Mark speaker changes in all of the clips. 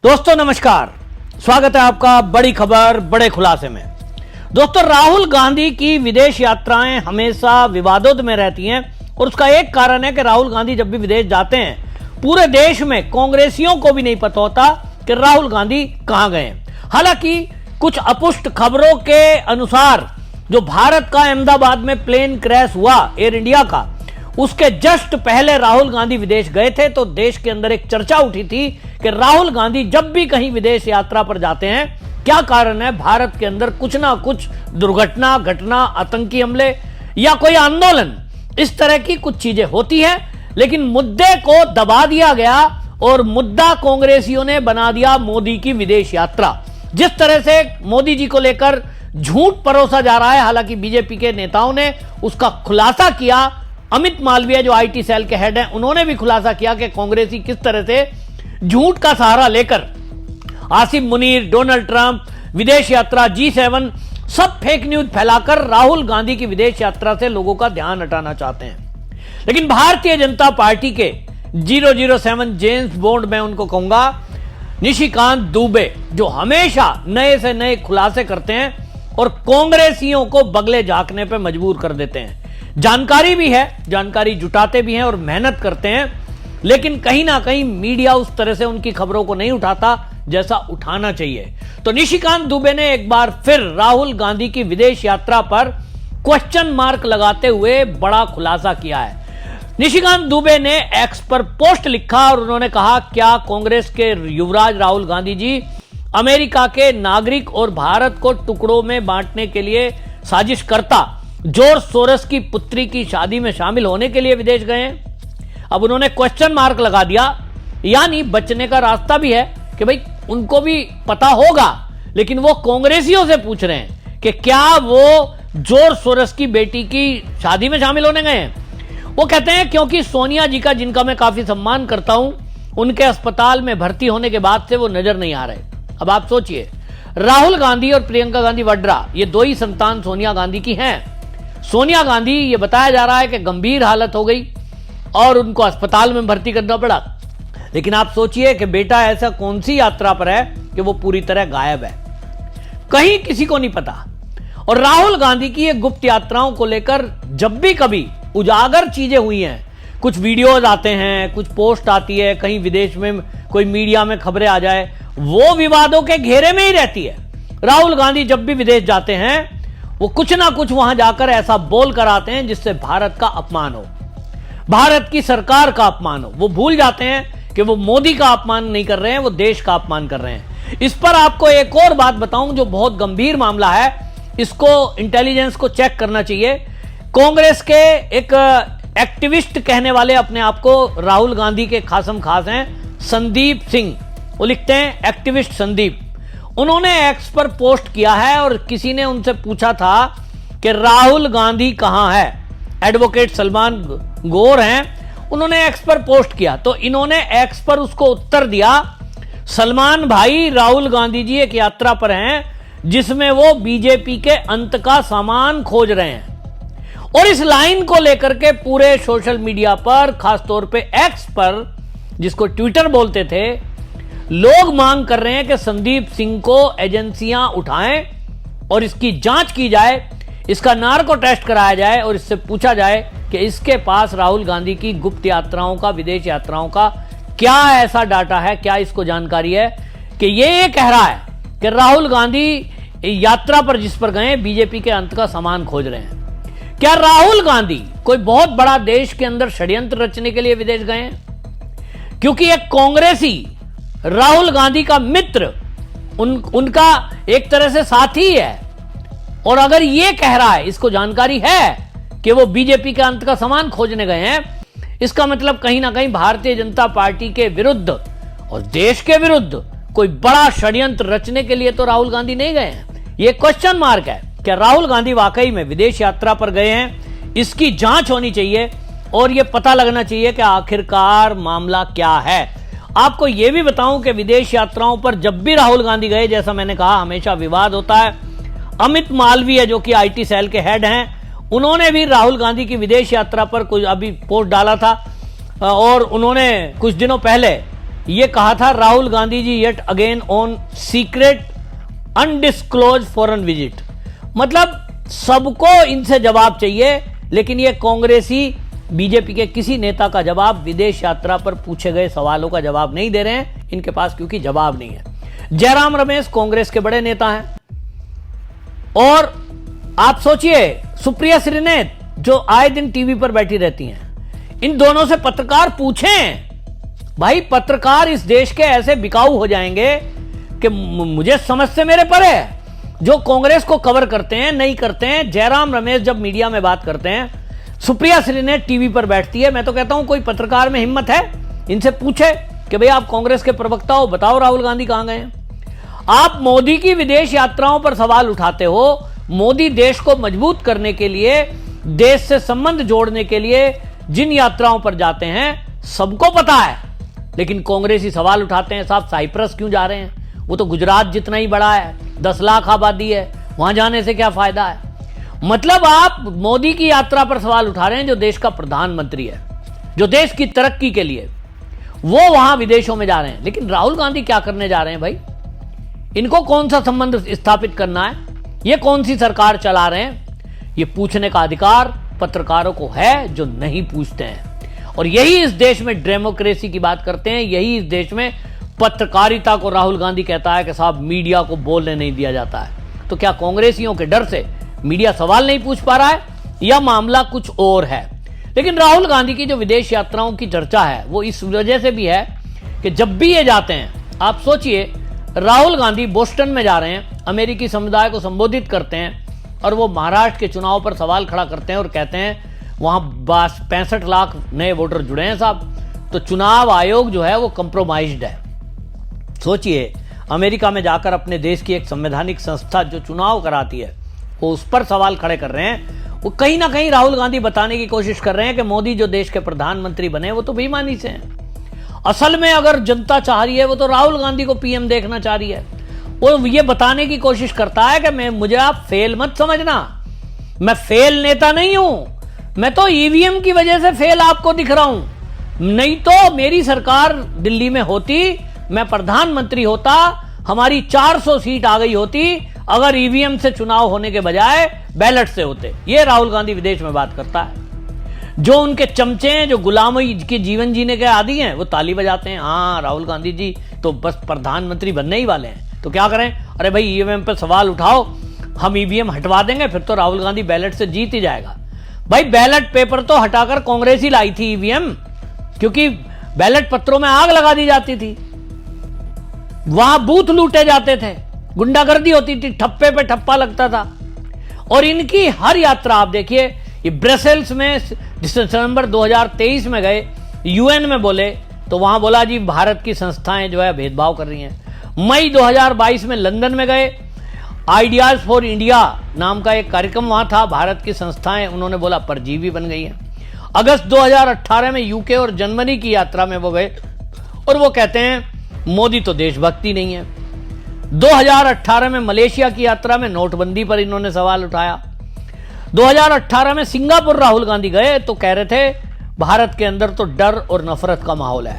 Speaker 1: दोस्तों नमस्कार, स्वागत है आपका बड़ी खबर बड़े खुलासे में। दोस्तों, राहुल गांधी की विदेश यात्राएं हमेशा विवादों में रहती हैं और उसका एक कारण है कि राहुल गांधी जब भी विदेश जाते हैं पूरे देश में कांग्रेसियों को भी नहीं पता होता कि राहुल गांधी कहां गए हैं। हालांकि कुछ अपुष्ट खबरों के अनुसार जो भारत का अहमदाबाद में प्लेन क्रैश हुआ एयर इंडिया का, उसके जस्ट पहले राहुल गांधी विदेश गए थे। तो देश के अंदर एक चर्चा उठी थी कि राहुल गांधी जब भी कहीं विदेश यात्रा पर जाते हैं, क्या कारण है, भारत के अंदर कुछ ना कुछ दुर्घटना, घटना, आतंकी हमले या कोई आंदोलन, इस तरह की कुछ चीजें होती हैं। लेकिन मुद्दे को दबा दिया गया और मुद्दा कांग्रेसियों ने बना दिया मोदी की विदेश यात्रा। जिस तरह से मोदी जी को लेकर झूठ परोसा जा रहा है, हालांकि बीजेपी के नेताओं ने उसका खुलासा किया। अमित मालवीय जो आईटी सेल के हेड हैं, उन्होंने भी खुलासा किया कि कांग्रेसी किस तरह से झूठ का सहारा लेकर आसिम मुनीर, डोनाल्ड ट्रंप, विदेश यात्रा, G7 सब फेक न्यूज फैलाकर राहुल गांधी की विदेश यात्रा से लोगों का ध्यान हटाना चाहते हैं। लेकिन भारतीय जनता पार्टी के 007 जेम्स बॉन्ड, मैं उनको कहूंगा, निशिकांत दुबे, जो हमेशा नए से नए खुलासे करते हैं और कांग्रेसियों को बगले झांकने पर मजबूर कर देते हैं। जानकारी भी है, जानकारी जुटाते भी हैं और मेहनत करते हैं, लेकिन कहीं ना कहीं मीडिया उस तरह से उनकी खबरों को नहीं उठाता जैसा उठाना चाहिए। तो निशिकांत दुबे ने एक बार फिर राहुल गांधी की विदेश यात्रा पर क्वेश्चन मार्क लगाते हुए बड़ा खुलासा किया है। निशिकांत दुबे ने एक्स पर पोस्ट लिखा और उन्होंने कहा, क्या कांग्रेस के युवराज राहुल गांधी जी अमेरिका के नागरिक और भारत को टुकड़ों में बांटने के लिए साजिश करता जॉर्ज सोरोस की पुत्री की शादी में शामिल होने के लिए विदेश गए हैं? अब उन्होंने क्वेश्चन मार्क लगा दिया, यानी बचने का रास्ता भी है कि भाई उनको भी पता होगा, लेकिन वो कांग्रेसियों से पूछ रहे हैं कि क्या वो जॉर्ज सोरोस की बेटी की शादी में शामिल होने गए हैं। वो कहते हैं क्योंकि सोनिया जी का, जिनका मैं काफी सम्मान करता हूं, उनके अस्पताल में भर्ती होने के बाद से वो नजर नहीं आ रहे। अब आप सोचिए, राहुल गांधी और प्रियंका गांधी वड्रा, ये दो ही संतान सोनिया गांधी की हैं। सोनिया गांधी, ये बताया जा रहा है कि गंभीर हालत हो गई और उनको अस्पताल में भर्ती करना पड़ा। लेकिन आप सोचिए कि बेटा ऐसा कौन सी यात्रा पर है कि वो पूरी तरह गायब है, कहीं किसी को नहीं पता। और राहुल गांधी की ये गुप्त यात्राओं को लेकर जब भी कभी उजागर चीजें हुई हैं, कुछ वीडियोज आते हैं, कुछ पोस्ट आती है, कहीं विदेश में कोई मीडिया में खबरें आ जाए, वो विवादों के घेरे में ही रहती है। राहुल गांधी जब भी विदेश जाते हैं वो कुछ ना कुछ वहां जाकर ऐसा बोल कर आते हैं जिससे भारत का अपमान हो, भारत की सरकार का अपमान हो। वो भूल जाते हैं कि वो मोदी का अपमान नहीं कर रहे हैं, वो देश का अपमान कर रहे हैं। इस पर आपको एक और बात बताऊं जो बहुत गंभीर मामला है, इसको इंटेलिजेंस को चेक करना चाहिए। कांग्रेस के एक एक्टिविस्ट कहने वाले अपने आप को राहुल गांधी के खासम खास हैं, संदीप सिंह, वो लिखते हैं एक्टिविस्ट संदीप। उन्होंने एक्स पर पोस्ट किया है और किसी ने उनसे पूछा था कि राहुल गांधी कहां है। एडवोकेट सलमान गौर हैं, उन्होंने एक्स पर पोस्ट किया, तो इन्होंने एक्स पर उसको उत्तर दिया, सलमान भाई, राहुल गांधी जी एक यात्रा पर हैं जिसमें वो बीजेपी के अंत का सामान खोज रहे हैं। और इस लाइन को लेकर के पूरे सोशल मीडिया पर, खासतौर पे एक्स पर, जिसको ट्विटर बोलते थे, लोग मांग कर रहे हैं कि संदीप सिंह को एजेंसियां उठाएं और इसकी जांच की जाए, इसका नार्को टेस्ट कराया जाए और इससे पूछा जाए कि इसके पास राहुल गांधी की गुप्त यात्राओं का, विदेश यात्राओं का क्या ऐसा डाटा है, क्या इसको जानकारी है कि ये कह रहा है कि राहुल गांधी यात्रा पर जिस पर गए बीजेपी के अंत का सामान खोज रहे हैं। क्या राहुल गांधी कोई बहुत बड़ा देश के अंदर षड्यंत्र रचने के लिए विदेश गए हैं? क्योंकि एक कांग्रेसी राहुल गांधी का मित्र, उनका एक तरह से साथी है, और अगर ये कह रहा है, इसको जानकारी है कि वो बीजेपी के अंत का सामान खोजने गए हैं, इसका मतलब कहीं ना कहीं भारतीय जनता पार्टी के विरुद्ध और देश के विरुद्ध कोई बड़ा षड्यंत्र रचने के लिए तो राहुल गांधी नहीं गए हैं। ये क्वेश्चन मार्क है। क्या राहुल गांधी वाकई में विदेश यात्रा पर गए हैं? इसकी जांच होनी चाहिए और यह पता लगना चाहिए कि आखिरकार मामला क्या है। आपको यह भी बताऊं कि विदेश यात्राओं पर जब भी राहुल गांधी गए, जैसा मैंने कहा, हमेशा विवाद होता है। अमित मालवीय जो कि आईटी सेल के हेड हैं, उन्होंने भी राहुल गांधी की विदेश यात्रा पर कुछ अभी पोस्ट डाला था और उन्होंने कुछ दिनों पहले ये कहा था Rahul Gandhi ji yet again on secret undisclosed foreign visit. मतलब सबको इनसे जवाब चाहिए, लेकिन ये कांग्रेसी बीजेपी के किसी नेता का जवाब, विदेश यात्रा पर पूछे गए सवालों का जवाब नहीं दे रहे हैं इनके पास, क्योंकि जवाब नहीं है। जयराम रमेश कांग्रेस के बड़े नेता हैं, और आप सोचिए सुप्रिया श्रीनेत जो आए दिन टीवी पर बैठी रहती हैं, इन दोनों से पत्रकार पूछें। भाई पत्रकार इस देश के ऐसे बिकाऊ हो जाएंगे कि मुझे समझ से मेरे परे है। जो कांग्रेस को कवर करते हैं नहीं करते हैं। जयराम रमेश जब मीडिया में बात करते हैं, सुप्रिया श्रीनेत टीवी पर बैठती है, मैं तो कहता हूं कोई पत्रकार में हिम्मत है इनसे पूछे कि भाई आप कांग्रेस के प्रवक्ता हो, बताओ राहुल गांधी कहां गए हैं। आप मोदी की विदेश यात्राओं पर सवाल उठाते हो। मोदी देश को मजबूत करने के लिए, देश से संबंध जोड़ने के लिए जिन यात्राओं पर जाते हैं सबको पता है, लेकिन कांग्रेसी सवाल उठाते हैं साहब साइप्रस क्यों जा रहे हैं, वो तो गुजरात जितना ही बड़ा है, 10 लाख आबादी है, वहां जाने से क्या फायदा है। मतलब आप मोदी की यात्रा पर सवाल उठा रहे हैं जो देश का प्रधानमंत्री है, जो देश की तरक्की के लिए, वो वहां विदेशों में जा रहे हैं। लेकिन राहुल गांधी क्या करने जा रहे हैं भाई? इनको कौन सा संबंध स्थापित करना है? ये कौन सी सरकार चला रहे हैं? ये पूछने का अधिकार पत्रकारों को है जो नहीं पूछते हैं। और यही इस देश में डेमोक्रेसी की बात करते हैं, यही इस देश में पत्रकारिता को राहुल गांधी कहता है कि साहब मीडिया को बोलने नहीं दिया जाता है। तो क्या कांग्रेसियों के डर से मीडिया सवाल नहीं पूछ पा रहा है, या मामला कुछ और है? लेकिन राहुल गांधी की जो विदेश यात्राओं की चर्चा है वो इस वजह से भी है कि जब भी ये जाते हैं, आप सोचिए राहुल गांधी बोस्टन में जा रहे हैं, अमेरिकी समुदाय को संबोधित करते हैं, और वो महाराष्ट्र के चुनाव पर सवाल खड़ा करते हैं और कहते हैं वहां 65 लाख नए वोटर जुड़े हैं साहब, तो चुनाव आयोग जो है वो कंप्रोमाइज्ड है। सोचिए अमेरिका में जाकर अपने देश की एक संवैधानिक संस्था जो चुनाव कराती है वो उस पर सवाल खड़े कर रहे हैं। वो कहीं ना कहीं राहुल गांधी बताने की कोशिश कर रहे हैं कि मोदी जो देश के प्रधानमंत्री बने वो तो बेईमानी से हैं। असल में अगर जनता चाह रही है वो तो राहुल गांधी को पीएम देखना चाह रही है। वो ये बताने की कोशिश करता है कि मुझे आप फेल मत समझना, मैं फेल नेता नहीं हूं, मैं तो ईवीएम की वजह से फेल आपको दिख रहा हूं, नहीं तो मेरी सरकार दिल्ली में होती, मैं प्रधानमंत्री होता, हमारी 400 सीट आ गई होती अगर ईवीएम से चुनाव होने के बजाय बैलेट से होते। ये राहुल गांधी विदेश में बात करता है। जो उनके चमचे हैं, जो गुलामी के जीवन जीने के आदी हैं, वो ताली बजाते हैं, हाँ राहुल गांधी जी तो बस प्रधानमंत्री बनने ही वाले हैं, तो क्या करें? अरे भाई ईवीएम पे सवाल उठाओ, हम ईवीएम हटवा देंगे, फिर तो राहुल गांधी बैलेट से जीत ही जाएगा। भाई बैलेट पेपर तो हटाकर कांग्रेस ही लाई थी ईवीएम, क्योंकि बैलेट पत्रों में आग लगा दी जाती थी, वहां बूथ लूटे जाते थे, गुंडागर्दी होती थी, ठप्पे पे ठप्पा लगता था। और इनकी हर यात्रा आप देखिए, ये ब्रसेल्स में दिसंबर 2023 में गए, यूएन में बोले तो वहां बोला जी भारत की संस्थाएं जो है भेदभाव कर रही हैं। मई 2022 में लंदन में गए, आइडियाज फॉर इंडिया नाम का एक कार्यक्रम वहां था, भारत की संस्थाएं उन्होंने बोला परजीवी बन गई हैं। अगस्त 2018 में यूके और जर्मनी की यात्रा में वो गए और वो कहते हैं मोदी तो देशभक्ति नहीं है। 2018 में मलेशिया की यात्रा में नोटबंदी पर इन्होंने सवाल उठाया। 2018 में सिंगापुर राहुल गांधी गए तो कह रहे थे भारत के अंदर तो डर और नफरत का माहौल है।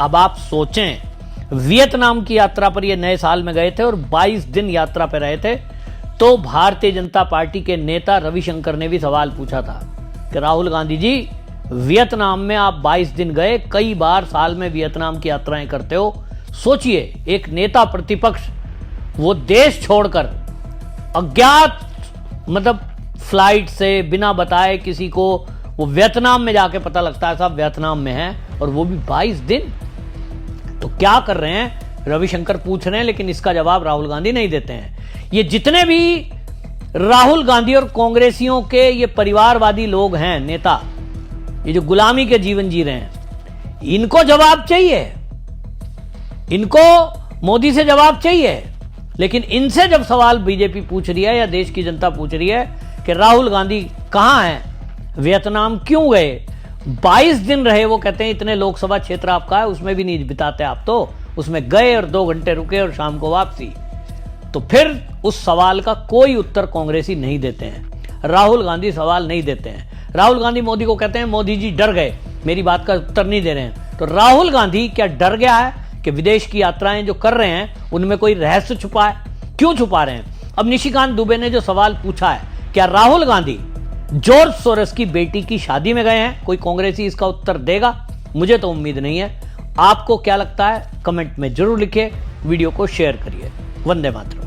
Speaker 1: अब आप सोचें, वियतनाम की यात्रा पर ये नए साल में गए थे और 22 दिन यात्रा पर रहे थे, तो भारतीय जनता पार्टी के नेता रविशंकर ने भी सवाल पूछा था कि राहुल गांधी जी वियतनाम में आप 22 दिन गए, कई बार साल में वियतनाम की यात्राएं करते हो, सोचिए एक नेता प्रतिपक्ष वो देश छोड़कर अज्ञात मतलब फ्लाइट से बिना बताए किसी को वो वियतनाम में जाके पता लगता है साहब वियतनाम में है, और वो भी 22 दिन। तो क्या कर रहे हैं? रविशंकर पूछ रहे हैं, लेकिन इसका जवाब राहुल गांधी नहीं देते हैं। ये जितने भी राहुल गांधी और कांग्रेसियों के ये परिवारवादी लोग हैं, नेता, ये जो गुलामी के जीवन जी रहे हैं, इनको जवाब चाहिए, इनको मोदी से जवाब चाहिए। लेकिन इनसे जब सवाल बीजेपी पूछ रही है या देश की जनता पूछ रही है कि राहुल गांधी कहां हैं, वियतनाम क्यों गए, 22 दिन रहे, वो कहते हैं इतने लोकसभा क्षेत्र आपका है उसमें भी नहीं बिताते आप, तो उसमें गए और 2 घंटे रुके और शाम को वापसी। तो फिर उस सवाल का कोई उत्तर कांग्रेसी नहीं देते हैं, राहुल गांधी सवाल नहीं देते हैं। राहुल गांधी मोदी को कहते हैं मोदी जी डर गए, मेरी बात का उत्तर नहीं दे रहे हैं, तो राहुल गांधी क्या डर गया है कि विदेश की यात्राएं जो कर रहे हैं उनमें कोई रहस्य छुपा है? क्यों छुपा रहे हैं? अब निशिकांत दुबे ने जो सवाल पूछा है, क्या राहुल गांधी जॉर्ज सोरोस की बेटी की शादी में गए हैं, कोई कांग्रेसी इसका उत्तर देगा? मुझे तो उम्मीद नहीं है। आपको क्या लगता है? कमेंट में जरूर लिखिए, वीडियो को शेयर करिए। वंदे मातरम।